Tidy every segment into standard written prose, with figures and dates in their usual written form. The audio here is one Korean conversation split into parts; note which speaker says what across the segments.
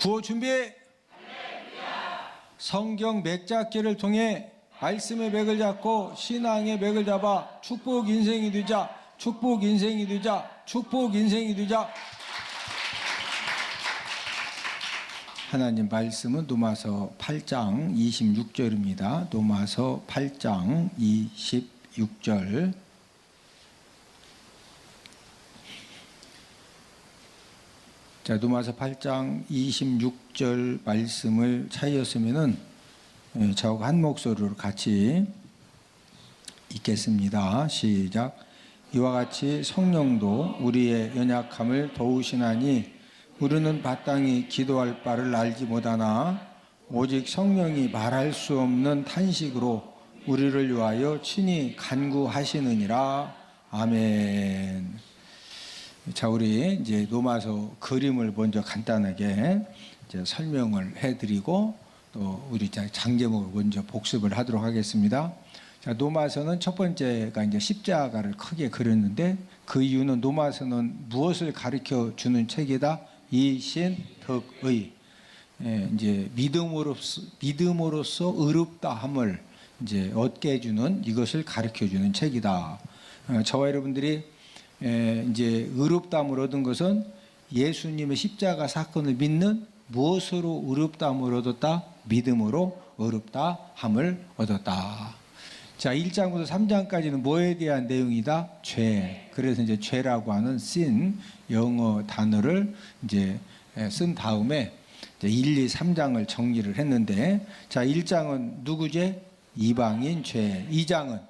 Speaker 1: 구호 준비. 성경 맥잡기를 통해 말씀의 맥을 잡고 신앙의 맥을 잡아 축복 인생이 되자. 축복 인생이 되자. 축복 인생이 되자. 하나님 말씀은 로마서 8장 26절입니다. 로마서 8장 26절. 자, 로마서 8장 26절 말씀을 찾으셨으면은 저하고 한 목소리로 같이 읽겠습니다. 시작. 이와 같이 성령도 우리의 연약함을 도우시나니 우리는 마땅히 기도할 바를 알지 못하나 오직 성령이 말할 수 없는 탄식으로 우리를 위하여 친히 간구하시느니라. 아멘. 자, 우리 이제 로마서 그림을 먼저 간단하게 이제 설명을 해드리고 또 우리 장제목을 먼저 복습을 하도록 하겠습니다. 자, 로마서는 첫 번째가 이제 십자가를 크게 그렸는데 그 이유는 로마서는 무엇을 가르쳐 주는 책이다? 이신덕의 이제 믿음으로써 의롭다함을 이제 얻게 해주는 이것을 가르쳐 주는 책이다. 저와 여러분들이 이제 의롭다함을 얻은 것은 예수님의 십자가 사건을 믿는 무엇으로 의롭다함을 얻었다? 믿음으로 의롭다함을 얻었다. 자, 1장부터 3장까지는 뭐에 대한 내용이다? 죄. 그래서 이제 죄라고 하는 sin 영어 단어를 이제 쓴 다음에 이제 1, 2, 3장을 정리를 했는데, 자, 1장은 누구 죄? 이방인 죄. 2장은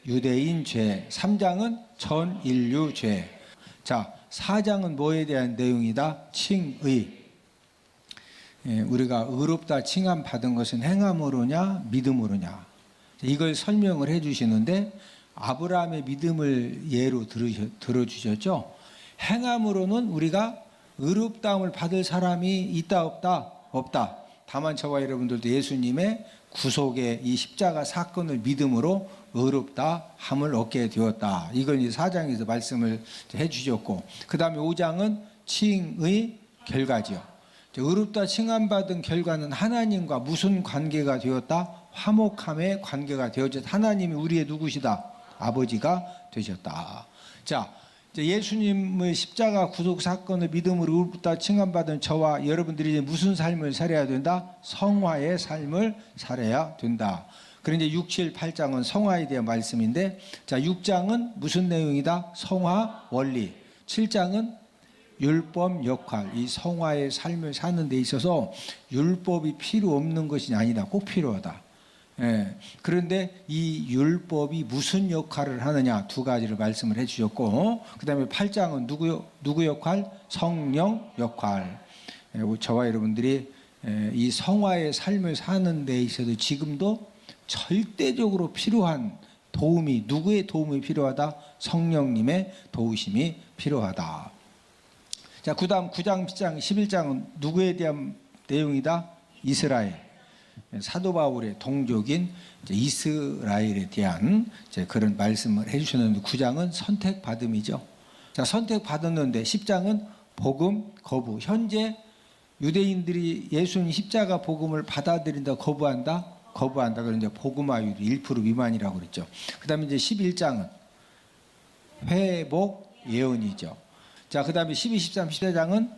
Speaker 1: 유대인 죄. 3장은 전 인류 죄. 자, 4장은 뭐에 대한 내용이다? 칭의. 우리가 의롭다 칭함 받은 것은 행함으로냐 믿음으로냐, 이걸 설명을 해 주시는데 아브라함의 믿음을 예로 들어주셨죠. 행함으로는 우리가 의롭다함을 받을 사람이 있다 없다? 없다. 다만 저와 여러분들도 예수님의 구속의 이 십자가 사건을 믿음으로 의롭다함을 얻게 되었다. 이건 이제 4장에서 말씀을 해 주셨고, 그 다음에 5장은 칭의 결과지요. 의롭다 칭함받은 결과는 하나님과 무슨 관계가 되었다? 화목함의 관계가 되어졌다. 하나님이 우리의 누구시다? 아버지가 되셨다. 자, 예수님의 십자가 구속 사건을 믿음으로 의롭다 칭함받은 저와 여러분들이 이제 무슨 삶을 살아야 된다? 성화의 삶을 살아야 된다. 그런데 6, 7, 8장은 성화에 대한 말씀인데, 자, 6장은 무슨 내용이다? 성화 원리. 7장은 율법 역할, 이 성화의 삶을 사는 데 있어서 율법이 필요 없는 것이 아니다. 꼭 필요하다. 그런데 이 율법이 무슨 역할을 하느냐, 두 가지를 말씀을 해 주셨고, 그 다음에 8장은 누구 역할? 성령 역할. 저와 여러분들이 이 성화의 삶을 사는 데 있어서 지금도 절대적으로 필요한 도움이, 누구의 도움이 필요하다? 성령님의 도우심이 필요하다. 자, 그 다음 9장, 10장, 11장은 누구에 대한 내용이다? 이스라엘. 사도 바울의 동족인 이스라엘에 대한 그런 말씀을 해주셨는데, 9장은 선택받음이죠. 자, 선택받았는데 10장은 복음 거부. 현재 유대인들이 예수님 십자가 복음을 받아들인다, 거부한다? 거부한다. 그런데 복음화율이 1% 미만이라고 그랬죠. 그 다음에 이제 11장은 회복 예언이죠. 자, 그 다음에 12, 13, 14장은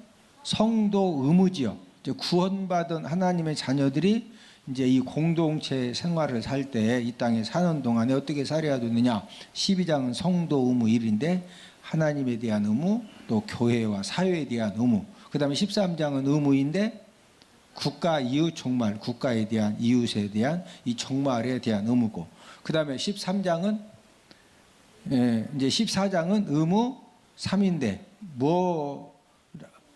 Speaker 1: 성도 의무지요. 구원받은 하나님의 자녀들이 이제 이 공동체 생활을 살 때, 이 땅에 사는 동안에 어떻게 살아야 되느냐. 12장은 성도 의무 1인데 하나님에 대한 의무, 또 교회와 사회에 대한 의무. 그 다음에 13장은 의무인데 국가 이웃 종말, 국가에 대한 이웃에 대한 이 종말에 대한 의무고, 그 다음에 13장은 이제 14장은 의무 3인데 뭐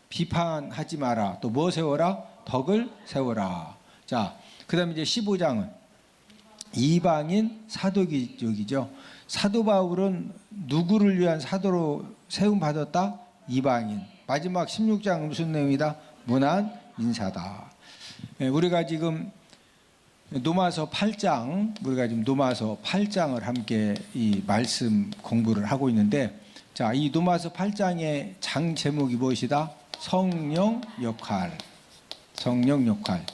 Speaker 1: 비판하지 마라, 또 뭐 세워라? 덕을 세워라. 자, 그 다음에 이제 15장은 이방인 사도기족이죠. 사도 바울은 누구를 위한 사도로 세움받았다? 이방인. 마지막 16장은 무슨 내용이다? 문안 인사다. 우리가 지금 로마서 8장, 우리가 지금 로마서 8장을 함께 이 말씀 공부를 하고 있는데, 자, 이 로마서 8장의 장 제목이 무엇이다? 성령 역할. 성령 역할.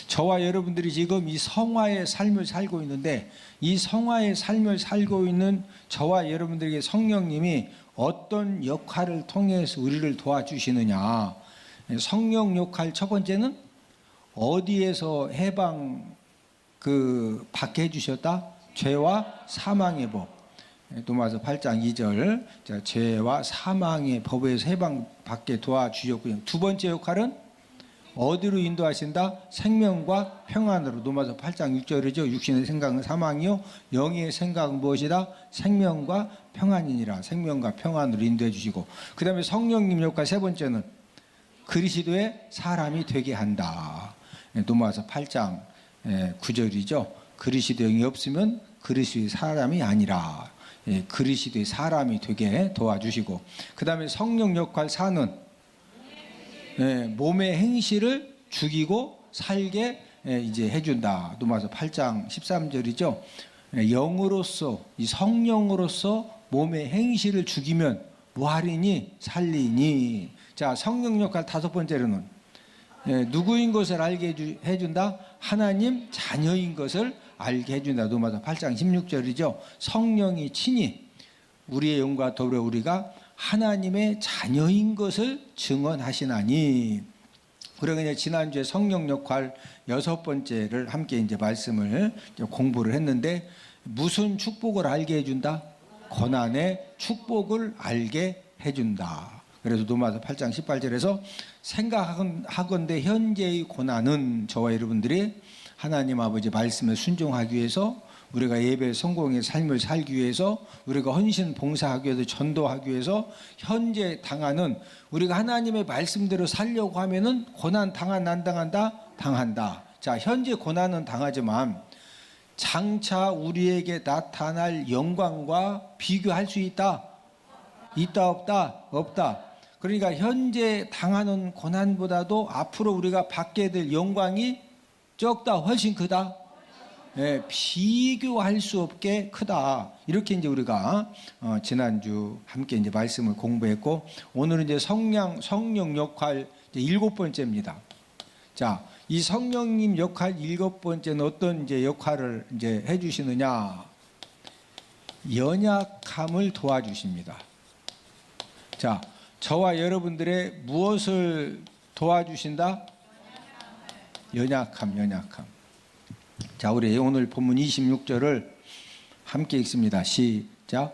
Speaker 1: 저와 여러분들이 지금 이 성화의 삶을 살고 있는데, 이 성화의 삶을 살고 있는 저와 여러분들에게 성령님이 어떤 역할을 통해서 우리를 도와주시느냐. 성령 역할 첫 번째는 어디에서 해방 받게 해주셨다? 죄와 사망의 법. 로마서 8장 2절. 자, 죄와 사망의 법에서 해방받게 도와주셨고요. 두 번째 역할은 어디로 인도하신다? 생명과 평안으로. 로마서 8장 6절이죠. 육신의 생각은 사망이요 영의 생각은 무엇이다? 생명과 평안이니라. 생명과 평안으로 인도해 주시고, 그 다음에 성령님 역할 세 번째는 그리스도의 사람이 되게 한다. 로마서 8장 9절이죠. 그리스도의 영이 없으면 그리스도의 사람이 아니라. 그리스도의 사람이 되게 도와주시고, 그 다음에 성령 역할 4는 몸의 행실을 죽이고 살게 이제 해준다. 로마서 8장 13절이죠. 영으로서, 이 성령으로서 몸의 행실을 죽이면 뭐하리니? 살리니. 자, 성령 역할 다섯 번째로는 누구인 것을 알게 해준다? 하나님 자녀인 것을 알게 해준다. 로마서 8장 16절이죠. 성령이 친히 우리의 영과 더불어 우리가 하나님의 자녀인 것을 증언하시나니. 우리가 이제 지난주에 성령 역할 여섯 번째를 함께 이제 말씀을 공부를 했는데, 무슨 축복을 알게 해준다? 고난의 축복을 알게 해준다. 그래서 로마서 8장 18절에서 생각하건대 현재의 고난은 저와 여러분들이 하나님 아버지 말씀에 순종하기 위해서, 우리가 예배 성공의 삶을 살기 위해서, 우리가 헌신 봉사하기 위해서, 전도하기 위해서 현재 당하는, 우리가 하나님의 말씀대로 살려고 하면은 고난 안 당한다? 당한다. 자, 현재 고난은 당하지만 장차 우리에게 나타날 영광과 비교할 수 있다? 있다 없다? 없다. 그러니까 현재 당하는 고난보다도 앞으로 우리가 받게 될 영광이 적다? 훨씬 크다? 비교할 수 없게 크다. 이렇게 이제 우리가 지난주 함께 이제 말씀을 공부했고, 오늘은 이제 성령 역할 이제 일곱 번째입니다. 자, 이 성령님 역할 일곱 번째는 어떤 이제 역할을 이제 해주시느냐? 연약함을 도와주십니다. 자, 저와 여러분들의 무엇을 도와주신다? 연약함. 자, 우리 오늘 본문 26절을 함께 읽습니다. 시작.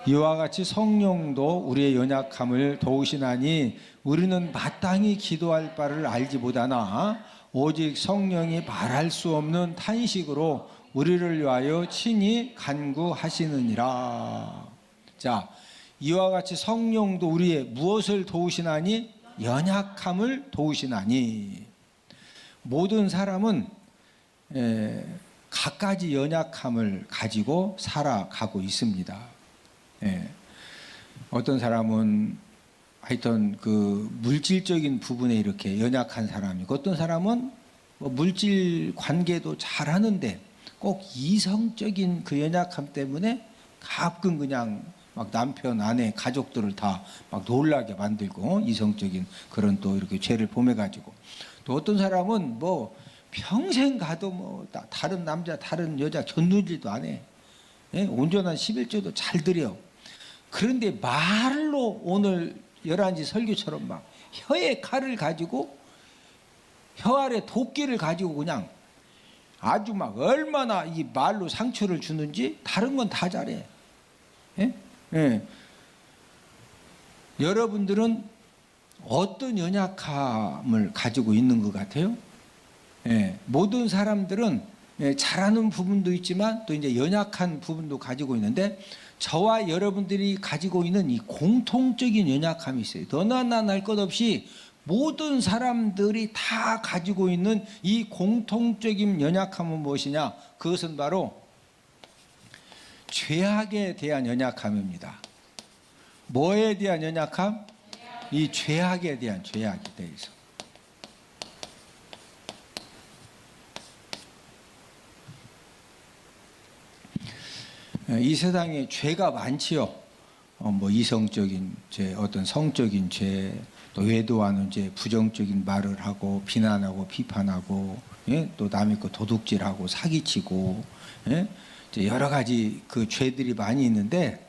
Speaker 1: 이와 같이 성령도 우리의 연약함을 도우시나니 우리는 마땅히 기도할 바를 알지 못하나 오직 성령이 말할 수 없는 탄식으로 우리를 위하여 친히 간구하시느니라. 자, 이와 같이 성령도 우리의 무엇을 도우시나니? 연약함을 도우시나니. 모든 사람은 갖가지 연약함을 가지고 살아가고 있습니다. 어떤 사람은 하여튼 그 물질적인 부분에 이렇게 연약한 사람이고, 어떤 사람은 뭐 물질 관계도 잘하는데 꼭 이성적인 그 연약함 때문에 가끔 그냥 막 남편, 아내, 가족들을 다 막 놀라게 만들고, 이성적인 그런 또 이렇게 죄를 범해가지고, 또 어떤 사람은 뭐 평생 가도 뭐 다른 남자, 다른 여자 견누지도 안 해. 온전한 11조도 잘 드려. 그런데 말로 오늘 11시 설교처럼 막 혀에 칼을 가지고, 혀 아래 도끼를 가지고 그냥 아주 막 얼마나 이 말로 상처를 주는지 다른 건 다 잘해. 여러분들은 어떤 연약함을 가지고 있는 것 같아요? 모든 사람들은 잘하는 부분도 있지만 또 이제 연약한 부분도 가지고 있는데, 저와 여러분들이 가지고 있는 이 공통적인 연약함이 있어요. 너나 나나 할 것 없이 모든 사람들이 다 가지고 있는 이 공통적인 연약함은 무엇이냐? 그것은 바로 죄악에 대한 연약함입니다. 뭐에 대한 연약함? 이 죄악에 대한, 죄악에 대해서. 이 세상에 죄가 많지요. 뭐 이성적인 죄, 어떤 성적인 죄, 또 외도와는 이제 부정적인 말을 하고 비난하고 비판하고, 예? 또 남의 거 도둑질하고 사기치고, 예? 이제 여러 가지 그 죄들이 많이 있는데,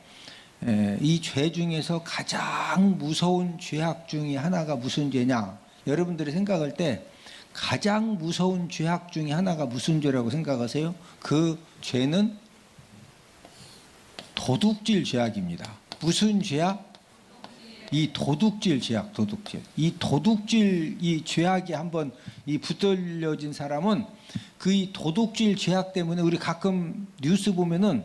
Speaker 1: 이 죄 중에서 가장 무서운 죄악 중에 하나가 무슨 죄냐? 여러분들이 생각할 때 가장 무서운 죄악 중에 하나가 무슨 죄라고 생각하세요? 그 죄는 도둑질 죄악입니다. 무슨 죄악? 이 도둑질 죄악, 도둑질. 이 도둑질 이 죄악이 한번 이 붙들려진 사람은 그 이 도둑질 죄악 때문에 우리 가끔 뉴스 보면은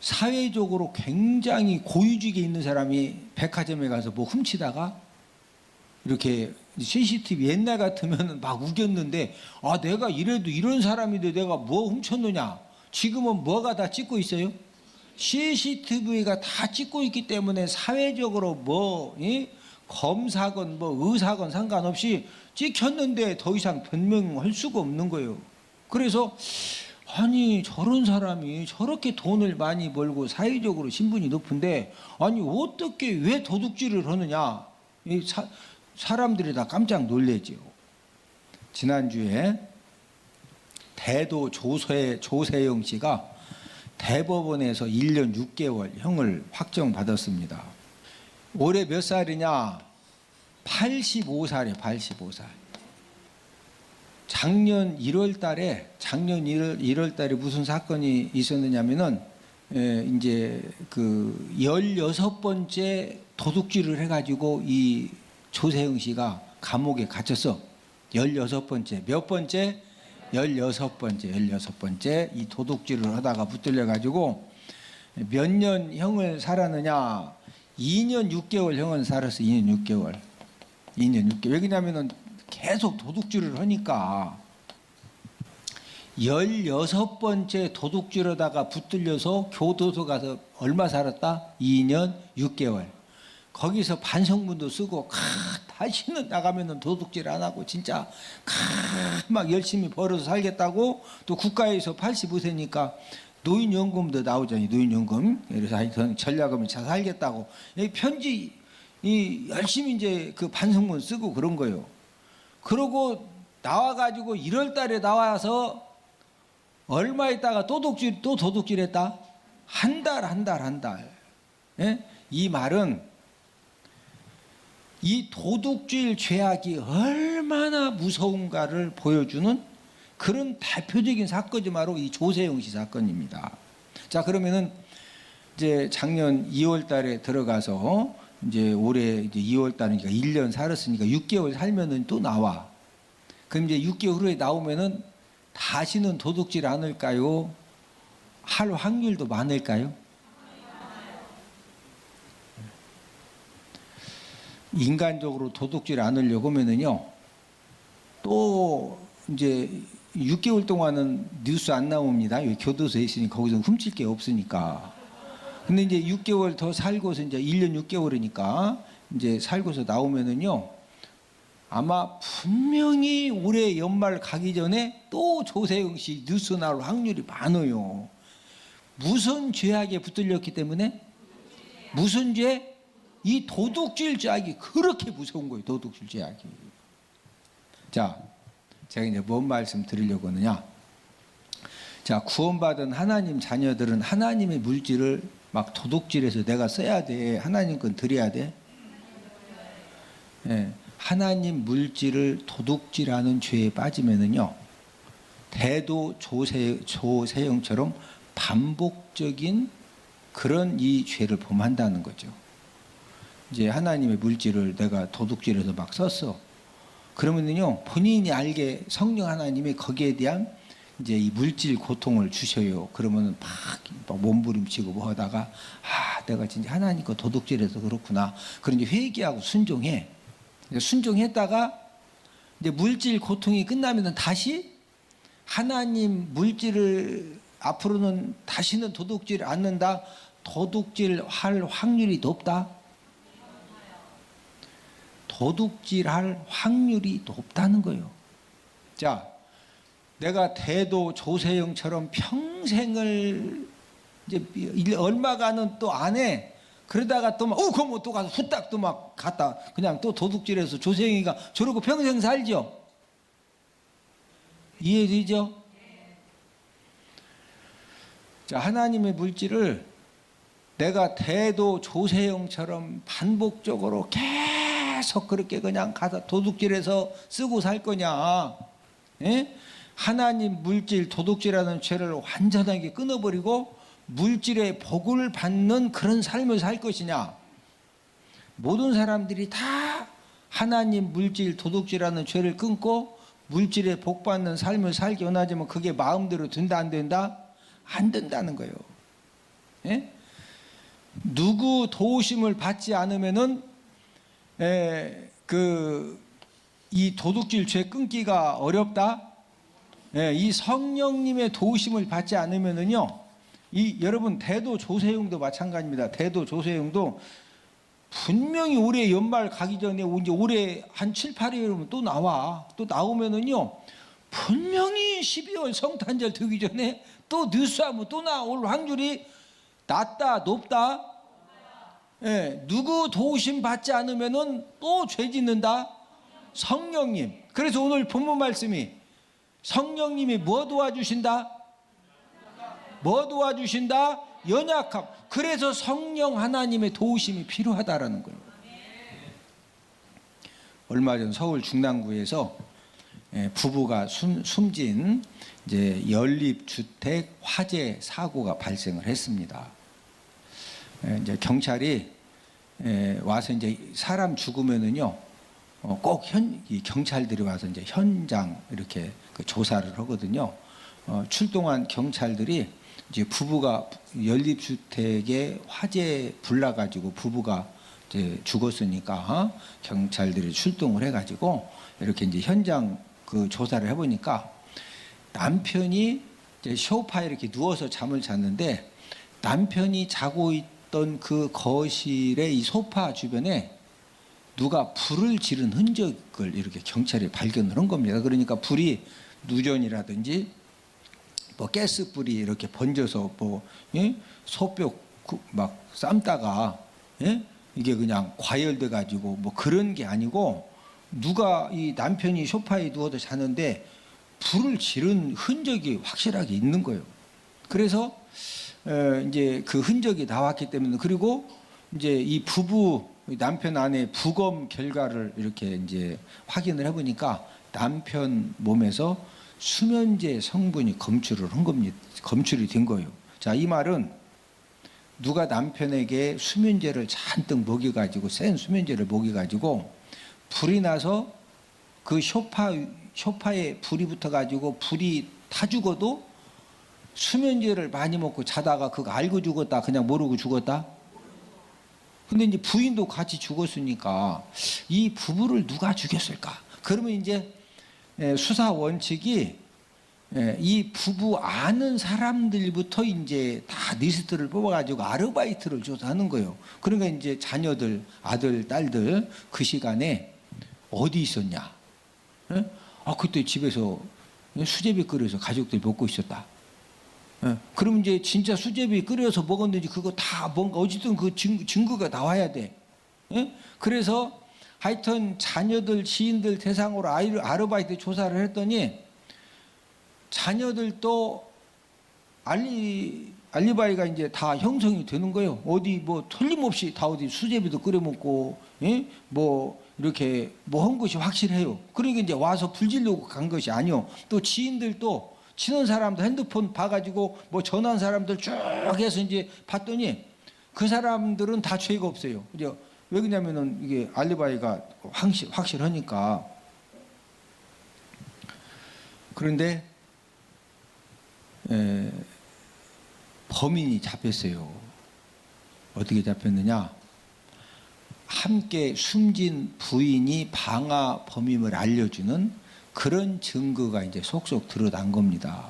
Speaker 1: 사회적으로 굉장히 고위직에 있는 사람이 백화점에 가서 뭐 훔치다가 이렇게 CCTV 옛날 같으면 막 우겼는데, 아 내가 이래도 이런 사람인데 내가 뭐 훔쳤느냐. 지금은 뭐가 다 찍고 있어요? CCTV가 다 찍고 있기 때문에 사회적으로 뭐 검사건 뭐 의사건 상관없이 찍혔는데 더 이상 변명할 수가 없는 거예요. 그래서 아니 저런 사람이 저렇게 돈을 많이 벌고 사회적으로 신분이 높은데 아니 어떻게 왜 도둑질을 하느냐. 사람들이 다 깜짝 놀래죠. 지난주에 대도 조세영 씨가 대법원에서 1년 6개월 형을 확정받았습니다. 올해 몇 살이냐? 85살이에요. 85살. 작년 1월 달에 무슨 사건이 있었느냐면은 이제 그 16번째 도둑질을 해가지고 이 조세영 씨가 감옥에 갇혔어. 16번째. 몇 번째? 16번째 이 도둑질을 하다가 붙들려가지고 몇 년 형을 살았느냐? 2년 6개월 형은 살았어. 2년 6개월. 왜냐면은 계속 도둑질을 하니까 16번째 도둑질하다가 붙들려서 교도소 가서 얼마 살았다? 2년 6개월. 거기서 반성문도 쓰고 다시는 나가면은 도둑질 안 하고 진짜 막 열심히 벌어서 살겠다고. 또 국가에서 85세니까 노인연금도 나오잖아요. 노인연금. 그래서 하여튼 전략금을 잘 살겠다고 편지 열심히 이제 그 반성문 쓰고 그런 거예요. 그러고 나와가지고 1월 달에 나와서 얼마 있다가 또 도둑질했다. 한 달. 예? 이 말은 이 도둑질 죄악이 얼마나 무서운가를 보여주는 그런 대표적인 사건이 바로 이 조세영 씨 사건입니다. 자, 그러면은 이제 작년 2월 달에 들어가서 이제 올해 이제 2월 달이니까 1년 살았으니까 6개월 살면은 또 나와. 그럼 이제 6개월 후에 나오면은 다시는 도둑질 안 할까요? 할 확률도 많을까요? 인간적으로 도둑질 안 하려고 하면은요, 또 이제 6개월 동안은 뉴스 안 나옵니다. 교도소에 있으니 거기서 훔칠 게 없으니까. 근데 이제 6개월 더 살고서 이제 1년 6개월이니까 이제 살고서 나오면은요, 아마 분명히 올해 연말 가기 전에 또 조세영 씨 뉴스 나올 확률이 많아요. 무슨 죄악에 붙들렸기 때문에? 무슨 죄? 이 도둑질 죄악이 그렇게 무서운 거예요. 도둑질 죄악이. 자, 제가 이제 뭔 말씀 드리려고 하느냐. 자, 구원받은 하나님 자녀들은 하나님의 물질을 막 도둑질해서 내가 써야 돼. 하나님 건 드려야 돼. 예, 하나님 물질을 도둑질하는 죄에 빠지면은요, 대도 조세영처럼 반복적인 그런 이 죄를 범한다는 거죠. 이제 하나님의 물질을 내가 도둑질해서 막 썼어. 그러면은요, 본인이 알게 성령 하나님이 거기에 대한 이제 이 물질 고통을 주셔요. 그러면은 막 몸부림치고 뭐 하다가 내가 진짜 하나님 거 도둑질해서 그렇구나. 그런 이제 회개하고 순종해. 순종했다가 이제 물질 고통이 끝나면은 다시 하나님 물질을 앞으로는 다시는 도둑질 않는다. 도둑질 할 확률이 높다. 도둑질할 확률이 높다는 거예요. 자, 내가 대도 조세영처럼 평생을 이제 얼마간은 또 안 해. 그러다가 또 막, 그럼 뭐 또 가서 후딱 또 막 갔다 그냥 또 도둑질해서 조세영이가 저러고 평생 살죠. 이해되죠? 자, 하나님의 물질을 내가 대도 조세영처럼 반복적으로 계속 그렇게 그냥 가서 도둑질해서 쓰고 살 거냐? 예? 하나님 물질 도둑질하는 죄를 완전하게 끊어버리고 물질의 복을 받는 그런 삶을 살 것이냐? 모든 사람들이 다 하나님 물질 도둑질하는 죄를 끊고 물질의 복 받는 삶을 살기 원하지만 그게 마음대로 된다 안 된다? 안 된다는 거예요. 예? 누구 도우심을 받지 않으면은 이 도둑질 죄 끊기가 어렵다. 이 성령님의 도우심을 받지 않으면은요, 여러분 대도 조세용도 마찬가지입니다. 대도 조세용도 분명히 올해 연말 가기 전에 이제 올해 한 7, 8일이면 또 나와. 또 나오면은요, 분명히 12월 성탄절 되기 전에 또 뉴스하면 또 나올 확률이 낮다, 높다. 누구 도우심 받지 않으면은 또 죄 짓는다. 성령님. 그래서 오늘 본문 말씀이 성령님이 뭐 도와주신다? 뭐 도와주신다? 연약함. 그래서 성령 하나님의 도우심이 필요하다라는 거예요. 얼마 전 서울 중랑구에서 부부가 숨진 이제 연립주택 화재 사고가 발생을 했습니다. 이제 경찰이 와서 이제 사람 죽으면은요, 꼭 이 경찰들이 와서 이제 현장 이렇게 그 조사를 하거든요. 출동한 경찰들이 이제 부부가 연립주택에 화재 불나가지고 부부가 이제 죽었으니까 경찰들이 출동을 해가지고 이렇게 이제 현장 그 조사를 해보니까 남편이 이제 소파에 이렇게 누워서 잠을 잤는데 남편이 자고 있던 그 거실의 이 소파 주변에 누가 불을 지른 흔적을 이렇게 경찰이 발견을 한 겁니다. 그러니까 불이 누전이라든지 뭐 가스불이 이렇게 번져서 뭐 소뼈 막 삶다가 이게 그냥 과열돼 가지고 뭐 그런 게 아니고 누가 이 남편이 소파에 누워서 자는데 불을 지른 흔적이 확실하게 있는 거예요. 그래서 이제 그 흔적이 나왔기 때문에 그리고 이제 이 부부 남편 아내 부검 결과를 이렇게 이제 확인을 해보니까 남편 몸에서 수면제 성분이 검출을 한 겁니다. 검출이 된 거예요. 자, 이 말은 누가 남편에게 수면제를 잔뜩 먹여가지고 센 수면제를 먹여가지고 불이 나서 그 소파에 불이 붙어가지고 불이 타 죽어도 수면제를 많이 먹고 자다가 그거 알고 죽었다, 그냥 모르고 죽었다. 근데 이제 부인도 같이 죽었으니까 이 부부를 누가 죽였을까? 그러면 이제 수사 원칙이 이 부부 아는 사람들부터 이제 다 리스트를 뽑아가지고 아르바이트를 조사하는 거예요. 그러니까 이제 자녀들, 아들, 딸들 그 시간에 어디 있었냐? 그때 집에서 수제비 끓여서 가족들이 먹고 있었다. 그럼 이제 진짜 수제비 끓여서 먹었는지 그거 다 뭔가 어쨌든 그 증거가 나와야 돼. 그래서 하여튼 자녀들, 지인들 대상으로 아르바이트 조사를 했더니 자녀들도 알리바이가 이제 다 형성이 되는 거예요. 어디 뭐 틀림없이 다 어디 수제비도 끓여 먹고, 뭐 이렇게 뭐 한 것이 확실해요. 그러니까 이제 와서 불지르고 간 것이 아니요. 또 지인들도 친한 사람들 핸드폰 봐가지고 뭐 전화한 사람들 쭉 해서 이제 봤더니 그 사람들은 다 죄가 없어요. 이제 왜 그러냐면은 이게 알리바이가 확실하니까. 그런데 범인이 잡혔어요. 어떻게 잡혔느냐? 함께 숨진 부인이 방화 범임을 알려주는 그런 증거가 이제 속속 드러난 겁니다.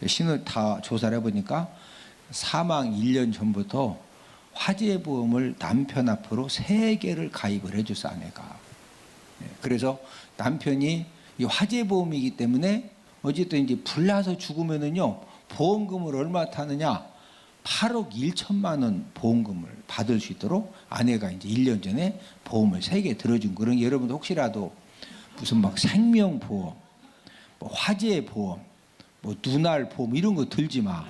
Speaker 1: 신을 다 조사를 해보니까 사망 1년 전부터 화재보험을 남편 앞으로 3개를 가입을 해줬어, 아내가. 그래서 남편이 이 화재보험이기 때문에 어쨌든 이제 불나서 죽으면은요, 보험금을 얼마 타느냐? 8억 1천만 원 보험금을 받을 수 있도록 아내가 이제 1년 전에 보험을 3개 들어준 거는 여러분도 혹시라도 무슨 막 생명보험, 뭐 화재보험, 뭐 눈알 보험 이런 거 들지 마.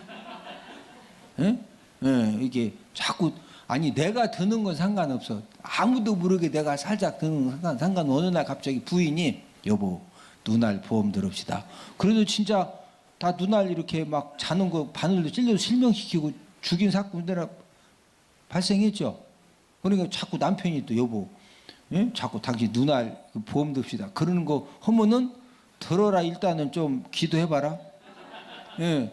Speaker 1: 예? 예, 이게 자꾸 아니 내가 드는 건 상관없어. 아무도 모르게 내가 살짝 드는 건 상관. 어느 날 갑자기 부인이 여보 눈알 보험 들읍시다. 그래도 진짜 다 눈알 이렇게 막 자는 거 바늘로 찔려서 실명시키고 죽인 사건들 발생했죠. 그러니까 자꾸 남편이 또 여보, 예? 자꾸 당신 눈알 보험 듭시다. 그러는 거 하면은 들어라 일단은 좀 기도해봐라. 예.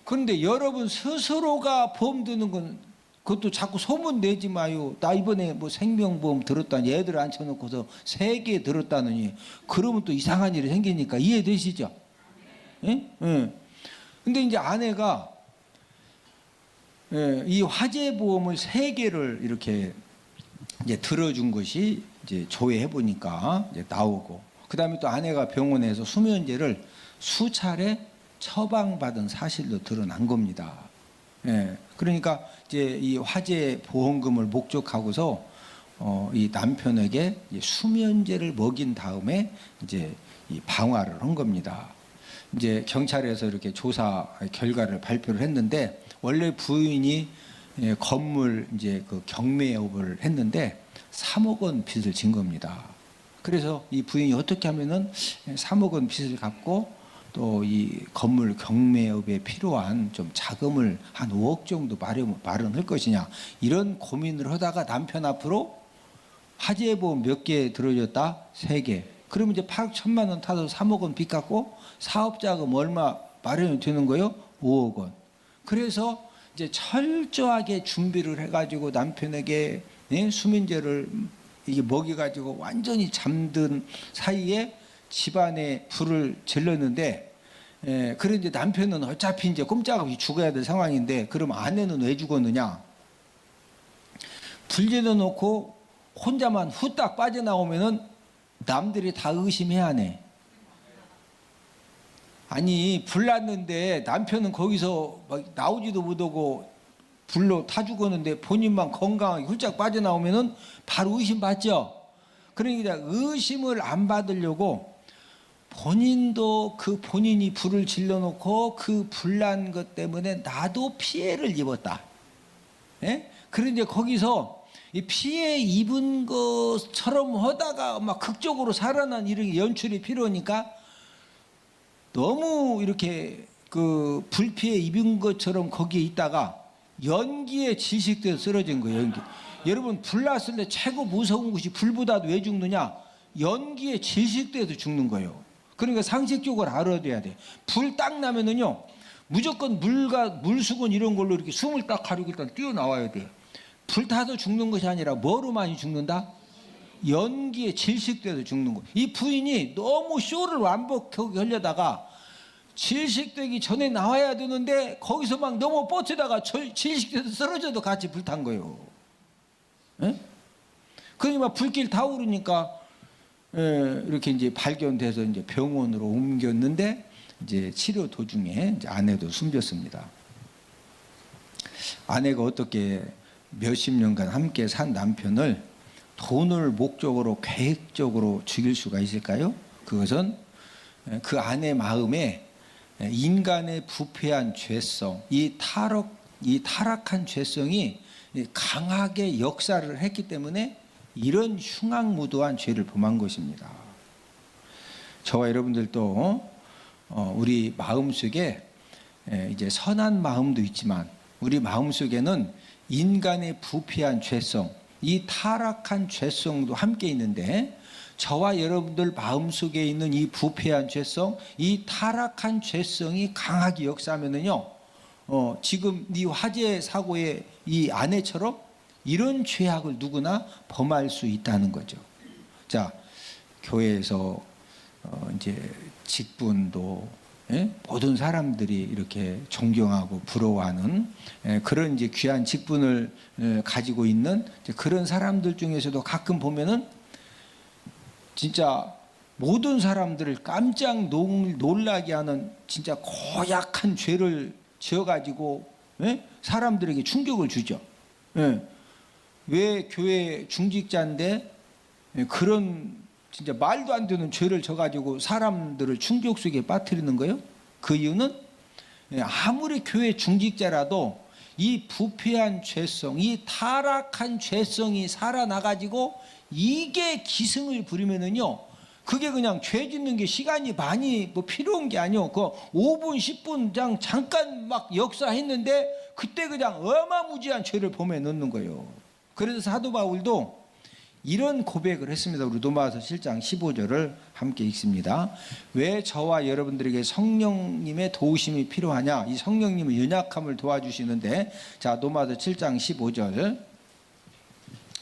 Speaker 1: 그런데 여러분 스스로가 보험 드는 건 그것도 자꾸 소문 내지 마요. 나 이번에 뭐 생명보험 들었다니 애들 앉혀놓고서 3개 들었다느니 그러면 또 이상한 일이 생기니까 이해되시죠? 예? 예. 근데 이제 아내가 예, 이 화재보험을 3개를 이렇게 이제 들어준 것이 이제 조회해 보니까 이제 나오고 그 다음에 또 아내가 병원에서 수면제를 수차례 처방받은 사실도 드러난 겁니다. 예, 그러니까 이제 이 화재 보험금을 목적하고서 이 남편에게 이제 수면제를 먹인 다음에 이제 이 방화를 한 겁니다. 이제 경찰에서 이렇게 조사 결과를 발표를 했는데 원래 부인이 건물 이제 그 경매업을 했는데 3억 원 빚을 진 겁니다. 그래서 이 부인이 어떻게 하면은 3억 원 빚을 갚고 또 이 건물 경매업에 필요한 좀 자금을 한 5억 정도 마련할 것이냐 이런 고민을 하다가 남편 앞으로 화재보험 몇 개 들어줬다? 3개. 그러면 이제 8억 1천만 원 타서 3억 원 빚 갚고 사업자금 얼마 마련이 되는 거예요? 5억 원. 그래서 이제 철저하게 준비를 해가지고 남편에게 수면제를 이게 먹여가지고 완전히 잠든 사이에 집안에 불을 질렀는데, 그런데 남편은 어차피 이제 꼼짝없이 죽어야 될 상황인데, 그럼 아내는 왜 죽었느냐? 불 질러놓고 혼자만 후딱 빠져나오면은 남들이 다 의심해야 하네. 아니 불 났는데 남편은 거기서 막 나오지도 못하고 불로 타 죽었는데 본인만 건강하게 훌쩍 빠져나오면은 바로 의심받죠. 그러니까 의심을 안 받으려고 본인도 그 본인이 불을 질러놓고 그 불난 것 때문에 나도 피해를 입었다. 예? 그런데 거기서 이 피해 입은 것처럼 하다가 막 극적으로 살아난 이런 연출이 필요하니까 너무 이렇게 그 불피해 입은 것처럼 거기에 있다가 연기에 질식돼서 쓰러진 거예요. 연기. 여러분 불 났을 때 최고 무서운 것이 불보다도 왜 죽느냐? 연기에 질식돼서 죽는 거예요. 그러니까 상식적으로 알아둬야 돼. 불 딱 나면은요 무조건 물수건 이런 걸로 이렇게 숨을 딱 가리고 일단 뛰어나와야 돼. 불 타서 죽는 것이 아니라 뭐로 많이 죽는다? 연기에 질식돼서 죽는 거예요. 이 부인이 너무 쇼를 완벽하게 하려다가 질식되기 전에 나와야 되는데 거기서 막 너무 뻗치다가 질식돼서 쓰러져도 같이 불탄 거예요. 예? 그러니 막 불길 다 오르니까 이렇게 이제 발견돼서 이제 병원으로 옮겼는데 이제 치료 도중에 이제 아내도 숨졌습니다. 아내가 어떻게 몇십 년간 함께 산 남편을 돈을 목적으로 계획적으로 죽일 수가 있을까요? 그것은 그 아내 마음에 인간의 부패한 죄성, 이 타락한 죄성이 강하게 역사를 했기 때문에 이런 흉악무도한 죄를 범한 것입니다. 저와 여러분들도 우리 마음속에 이제 선한 마음도 있지만 우리 마음속에는 인간의 부패한 죄성, 이 타락한 죄성도 함께 있는데 저와 여러분들 마음속에 있는 이 부패한 죄성, 이 타락한 죄성이 강하게 역사하면은요, 지금 이 화재 사고의 이 아내처럼 이런 죄악을 누구나 범할 수 있다는 거죠. 자, 교회에서 이제 직분도 모든 사람들이 이렇게 존경하고 부러워하는 그런 이제 귀한 직분을 가지고 있는 그런 사람들 중에서도 가끔 보면은 진짜 모든 사람들을 깜짝 놀라게 하는 진짜 고약한 죄를 지어가지고 예? 사람들에게 충격을 주죠. 예. 왜 교회 중직자인데 그런 진짜 말도 안 되는 죄를 져가지고 사람들을 충격 속에 빠뜨리는 거예요? 그 이유는 아무리 교회 중직자라도 이 부패한 죄성, 이 타락한 죄성이 살아나가지고 이게 기승을 부리면은요, 그게 그냥 죄 짓는 게 시간이 많이 뭐 필요한 게 아니요. 그 5분, 10분 그냥 잠깐 막 역사했는데 그때 그냥 어마무지한 죄를 범해 넣는 거예요. 그래서 사도 바울도 이런 고백을 했습니다. 우리 로마서 7장 15절을 함께 읽습니다. 왜 저와 여러분들에게 성령님의 도우심이 필요하냐? 이 성령님의 연약함을 도와주시는데, 자, 로마서 7장 15절.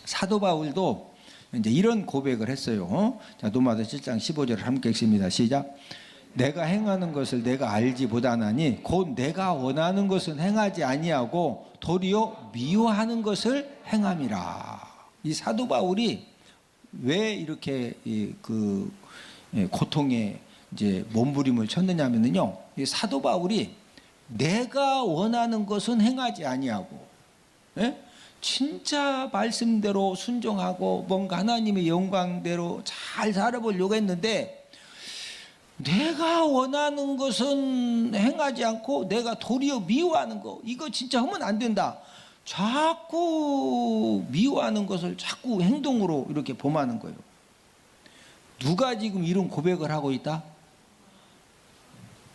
Speaker 1: 사도 바울도 이제 이런 고백을 했어요. 자, 로마서 7장 15절을 함께 읽습니다. 시작. 내가 행하는 것을 내가 알지 못하나니 곧 내가 원하는 것은 행하지 아니하고 도리어 미워하는 것을 행함이라. 이 사도 바울이 왜 이렇게 그 고통에 이제 몸부림을 쳤느냐면요, 이 사도 바울이 내가 원하는 것은 행하지 아니하고, 예? 진짜 말씀대로 순종하고 뭔가 하나님의 영광대로 잘 살아보려고 했는데, 내가 원하는 것은 행하지 않고 내가 도리어 미워하는 거, 이거 진짜 하면 안 된다. 자꾸 미워하는 것을 자꾸 행동으로 이렇게 범하는 거예요. 누가 지금 이런 고백을 하고 있다?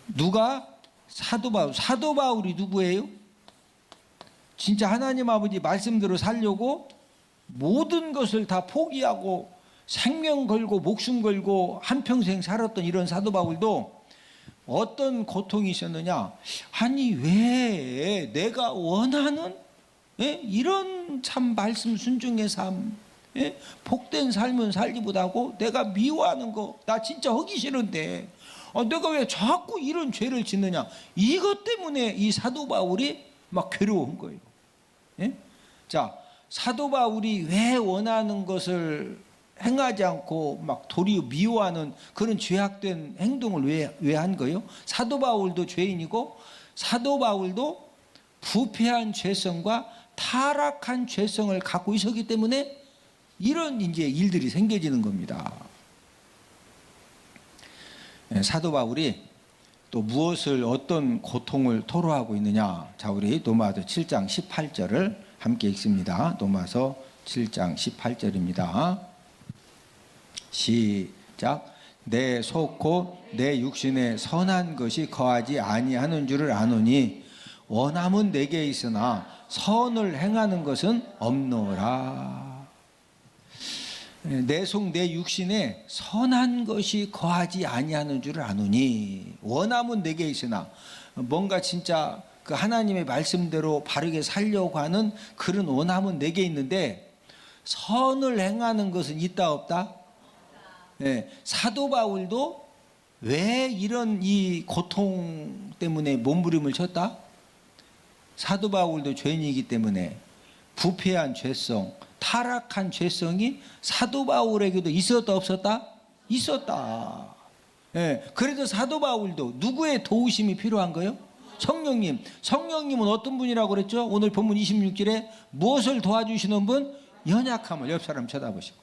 Speaker 1: 누가? 사도 바울. 사도 바울이 누구예요? 진짜 하나님 아버지 말씀대로 살려고 모든 것을 다 포기하고 생명 걸고 목숨 걸고 한평생 살았던 이런 사도 바울도 어떤 고통이 있었느냐? 아니 왜 내가 원하는 이런 참 말씀 순종의 삶, 복된 삶은 살지 못하고 내가 미워하는 거 나 진짜 하기 싫은데 내가 왜 자꾸 이런 죄를 짓느냐? 이것 때문에 이 사도 바울이 막 괴로운 거예요. 자, 사도 바울이 왜 원하는 것을 행하지 않고 막 도리어 미워하는 그런 죄악된 행동을 왜 한 거예요? 사도 바울도 죄인이고 사도 바울도 부패한 죄성과 타락한 죄성을 갖고 있었기 때문에 이런 이제 일들이 생겨지는 겁니다. 사도 바울이 또 무엇을 어떤 고통을 토로하고 있느냐? 자, 우리 로마서 7장 18절을 함께 읽습니다. 로마서 7장 18절입니다. 시작. 내 속 곧 내 육신에 선한 것이 거하지 아니하는 줄을 아노니 원함은 내게 있으나 선을 행하는 것은 없노라. 내 속 내 육신에 선한 것이 거하지 아니하는 줄을 아노니, 원함은 내게 있으나 뭔가 진짜 그 하나님의 말씀대로 바르게 살려고 하는 그런 원함은 내게 있는데 선을 행하는 것은 있다 없다? 사도 바울도 왜 이런 이 고통 때문에 몸부림을 쳤다? 사도 바울도 죄인이기 때문에 부패한 죄성, 타락한 죄성이 사도 바울에게도 있었다 없었다? 있었다. 그래서 사도 바울도 누구의 도우심이 필요한 거예요? 성령님. 성령님은 어떤 분이라고 그랬죠? 오늘 본문 26절에 무엇을 도와주시는 분? 연약함을. 옆 사람 쳐다보시고.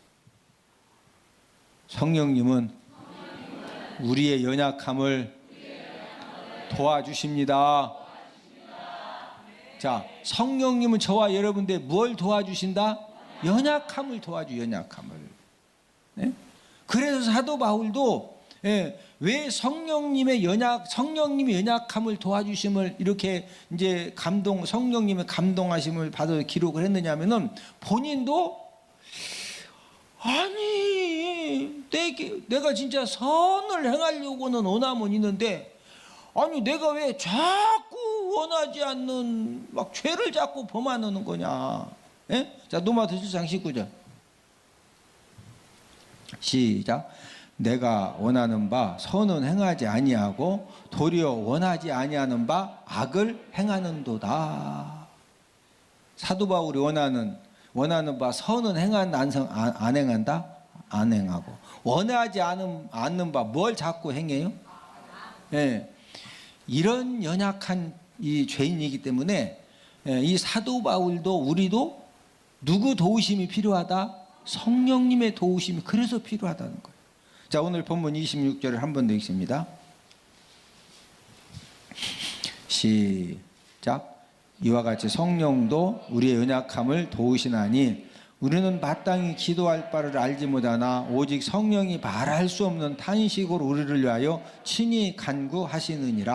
Speaker 1: 성령님은 우리의 연약함을 도와주십니다. 자, 성령님은 저와 여러분들 뭘 도와주신다? 연약함을 도와주, 연약함을. 그래서 사도 바울도 왜 성령님의 연약함을 도와주심을 이렇게 이제 성령님의 감동하심을 받아 기록을 했느냐면은 본인도 아니 내가 진짜 선을 행하려고는 원함은 있는데 아니 내가 왜 자꾸 원하지 않는 막 죄를 자꾸 범하는 거냐? 자, 로마서 7장 19절 시작. 내가 원하는 바 선은 행하지 아니하고 도리어 원하지 아니하는 바 악을 행하는도다. 사도 바울이 원하는 바 선은 안 행한다? 안 행하고 원하지 않는 바 뭘 자꾸 행해요? 이런 연약한 이 죄인이기 때문에 이 사도 바울도 우리도 누구 도우심이 필요하다? 성령님의 도우심이 그래서 필요하다는 거예요. 자, 오늘 본문 26절을 한 번 더 읽습니다. 시작. 이와 같이 성령도 우리의 연약함을 도우시나니 우리는 마땅히 기도할 바를 알지 못하나 오직 성령이 말할 수 없는 탄식으로 우리를 위하여 친히 간구하시느니라.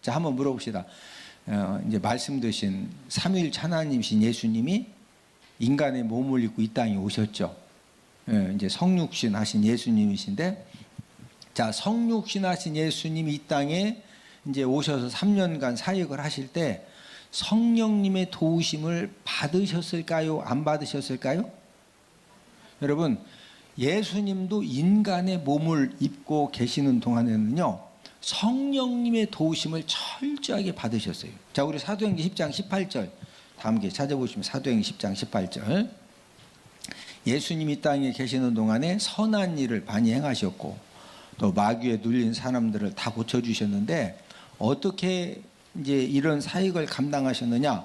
Speaker 1: 자, 한번 물어봅시다. 이제 말씀 드신 삼위일체 하나님이신 예수님이 인간의 몸을 입고 이 땅에 오셨죠. 이제 성육신 하신 예수님이신데, 자, 성육신 하신 예수님이 이 땅에 이제 오셔서 3년간 사역을 하실 때 성령님의 도우심을 받으셨을까요? 안 받으셨을까요? 여러분, 예수님도 인간의 몸을 입고 계시는 동안에는요, 성령님의 도우심을 철저하게 받으셨어요. 자, 우리 사도행전 10장 18절 다 함께 찾아보시면 사도행전 10장 18절. 예수님이 이 땅에 계시는 동안에 선한 일을 많이 행하셨고 또 마귀에 눌린 사람들을 다 고쳐주셨는데, 어떻게 이제 이런 사역을 감당하셨느냐?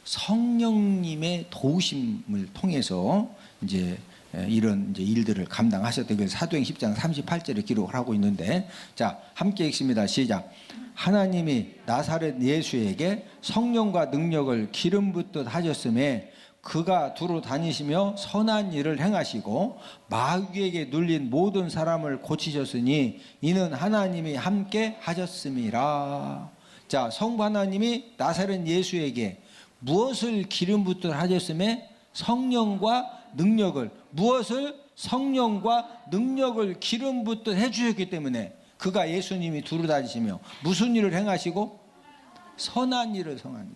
Speaker 1: 성령님의 도우심을 통해서 이제 이런 이제 일들을 감당하셨다. 그래서 사도행전 10장 38절에 기록을 하고 있는데, 자, 함께 읽습니다. 시작. 하나님이 나사렛 예수에게 성령과 능력을 기름 붓듯 하셨음에 그가 두루 다니시며 선한 일을 행하시고 마귀에게 눌린 모든 사람을 고치셨으니 이는 하나님이 함께 하셨음이라. 자, 성부 하나님이 나사렛 예수에게 무엇을 기름 붓듯 하셨음에 성령과 능력을, 무엇을? 성령과 능력을 기름 붓듯 해주셨기 때문에 그가 예수님이 두루 다니시며 무슨 일을 행하시고? 선한 일을, 선한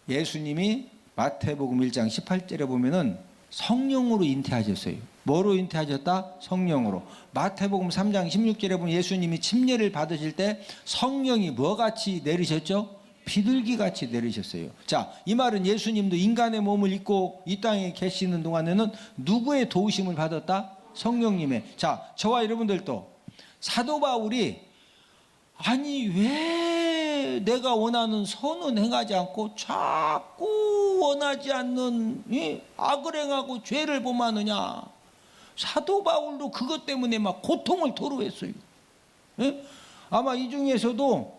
Speaker 1: 일을. 예수님이 마태복음 1장 18절에 보면은 성령으로 잉태하셨어요. 뭐로 잉태하셨다? 성령으로. 마태복음 3장 16절에 보면 예수님이 침례를 받으실 때 성령이 뭐같이 내리셨죠? 비둘기같이 내리셨어요. 자, 이 말은 예수님도 인간의 몸을 입고 이 땅에 계시는 동안에는 누구의 도우심을 받았다? 성령님의. 자, 저와 여러분들도 사도 바울이 아니 왜 내가 원하는 선은 행하지 않고 자꾸 원하지 않는 악을 행하고 죄를 범하느냐. 사도 바울도 그것 때문에 막 고통을 토로했어요. 아마 이 중에서도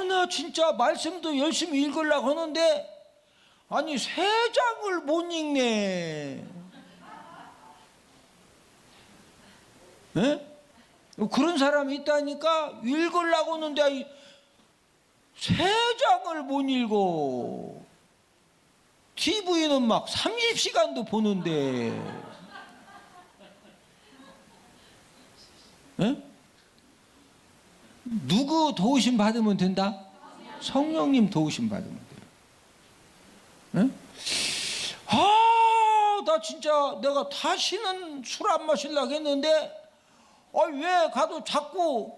Speaker 1: 나 진짜 말씀도 열심히 읽으려고 하는데 아니 세 장을 못 읽네. 그런 사람이 있다니까. 읽으려고 하는데 세 장을 못 읽어. TV는 막 30시간도 보는데. 누구 도우심 받으면 된다? 성령님 도우심 받으면 돼요. 나 진짜 내가 다시는 술 안 마시려고 했는데 왜 가도 자꾸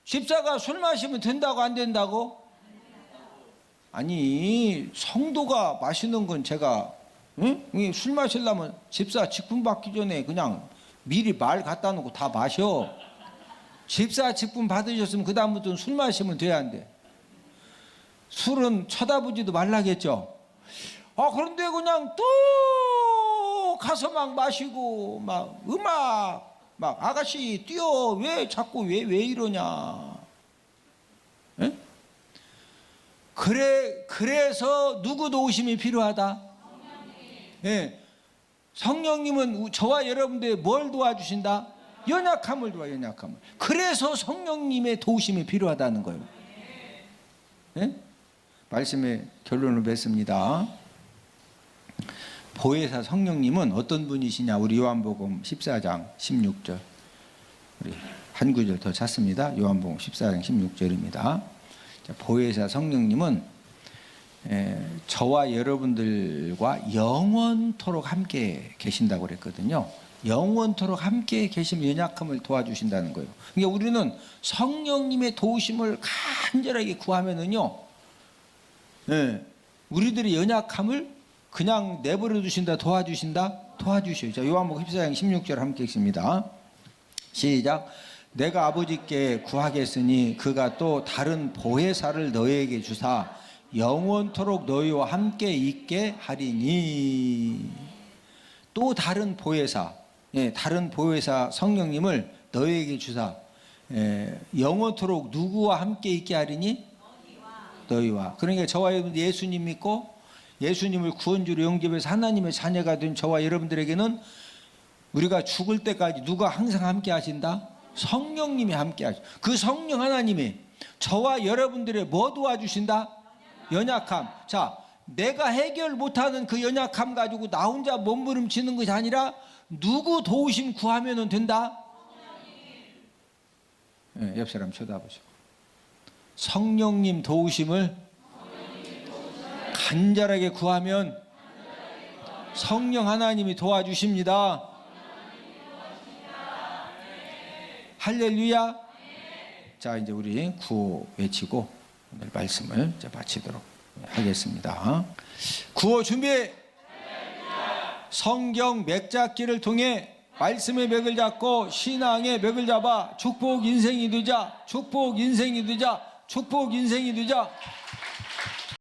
Speaker 1: 집사가 술 마시면 된다고 안 된다고? 아니 성도가 마시는 건 제가 술 마시려면 집사 직분 받기 전에 그냥 미리 말 갖다 놓고 다 마셔. 집사 직분 받으셨으면 그 다음부터는 술 마시면 돼야 안 돼. 술은 쳐다보지도 말라겠죠. 그런데 그냥 또 가서 막 마시고 막 음악 막 아가씨 뛰어 왜 자꾸 왜 이러냐. 그래서 누구 도우심이 필요하다? 성령님은 저와 여러분들의 뭘 도와주신다? 연약함을 도와, 연약함을. 그래서 성령님의 도우심이 필요하다는 거예요. 말씀의 결론을 맺습니다. 보혜사 성령님은 어떤 분이시냐? 우리 요한복음 14장 16절 우리 한 구절 더 찾습니다. 요한복음 14장 16절입니다. 보혜사 성령님은 저와 여러분들과 영원토록 함께 계신다고 그랬거든요. 영원토록 함께 계시면 연약함을 도와주신다는 거예요. 그러니까 우리는 성령님의 도우심을 간절하게 구하면은요, 우리들의 연약함을 그냥 내버려 두신다, 도와주신다? 도와주셔요. 자, 요한복음 14장 16절 함께 읽습니다. 시작. 내가 아버지께 구하겠으니 그가 또 다른 보혜사를 너희에게 주사 영원토록 너희와 함께 있게 하리니. 또 다른 보혜사, 다른 보혜사 성령님을 너희에게 주사 영원토록 누구와 함께 있게 하리니? 너희와. 그러니까 저와 여러분 예수님 믿고 예수님을 구원주로 영접해서 하나님의 자녀가 된 저와 여러분들에게는 우리가 죽을 때까지 누가 항상 함께 하신다? 성령님이 함께 하죠. 그 성령 하나님이 저와 여러분들의 뭐 도와주신다? 연약함. 자, 내가 해결 못하는 그 연약함 가지고 나 혼자 몸부림치는 것이 아니라 누구 도우심 구하면 된다? 옆 사람 쳐다보시고 성령님 도우심을 간절하게 구하면 성령 하나님이 도와주십니다. 할렐루야. 자, 이제 우리 구호 외치고 오늘 말씀을 마치도록 하겠습니다. 구호 준비. 성경 맥잡기를 통해 말씀의 맥을 잡고 신앙의 맥을 잡아 축복 인생이 되자. 축복 인생이 되자. 축복 인생이 되자.